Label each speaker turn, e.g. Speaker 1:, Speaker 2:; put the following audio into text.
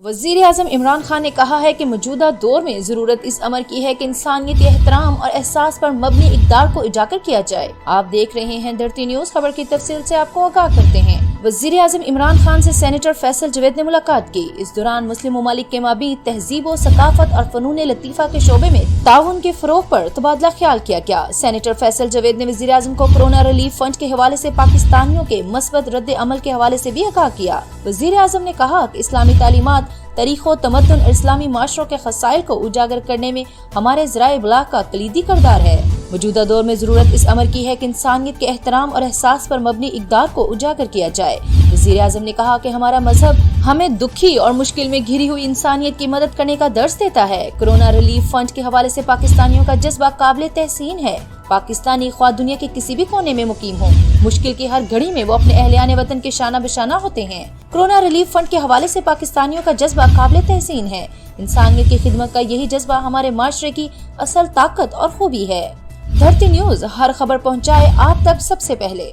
Speaker 1: وزیر اعظم عمران خان نے کہا ہے کہ موجودہ دور میں ضرورت اس امر کی ہے کہ انسانیت، احترام اور احساس پر مبنی اقدار کو اجاگر کیا جائے۔ آپ دیکھ رہے ہیں دھرتی نیوز، خبر کی تفصیل سے آپ کو آگاہ کرتے ہیں۔ وزیر اعظم عمران خان سے سینیٹر فیصل جوید نے ملاقات کی۔ اس دوران مسلم ممالک کے مابین تہذیب و ثقافت اور فنون لطیفہ کے شعبے میں تعاون کے فروغ پر تبادلہ خیال کیا گیا۔ سینیٹر فیصل جوید نے وزیر اعظم کو کورونا ریلیف فنڈ کے حوالے سے پاکستانیوں کے مثبت رد عمل کے حوالے سے بھی آگاہ کیا۔ وزیر اعظم نے کہا کہ اسلامی تعلیمات، تاریخ و تمدن اور اسلامی معاشروں کے خصائل کو اجاگر کرنے میں ہمارے ذرائع ابلاغ کا کلیدی کردار ہے۔ موجودہ دور میں ضرورت اس امر کی ہے کہ انسانیت کے احترام اور احساس پر مبنی اقدار کو اجاگر کیا جائے۔ وزیر اعظم نے کہا کہ ہمارا مذہب ہمیں دکھی اور مشکل میں گھری ہوئی انسانیت کی مدد کرنے کا درس دیتا ہے۔ کورونا ریلیف فنڈ کے حوالے سے پاکستانیوں کا جذبہ قابل تحسین ہے۔ پاکستانی خواہ دنیا کے کسی بھی کونے میں مقیم ہوں، مشکل کی ہر گھڑی میں وہ اپنے اہلیان وطن کے شانہ بشانہ ہوتے ہیں۔ کورونا ریلیف فنڈ کے حوالے سے پاکستانیوں کا جذبہ قابل تحسین ہے۔ انسانیت کی خدمت کا یہی جذبہ ہمارے معاشرے کی اصل طاقت اور خوبی ہے۔ دھرتی نیوز، ہر خبر پہنچائے آپ تک سب سے پہلے۔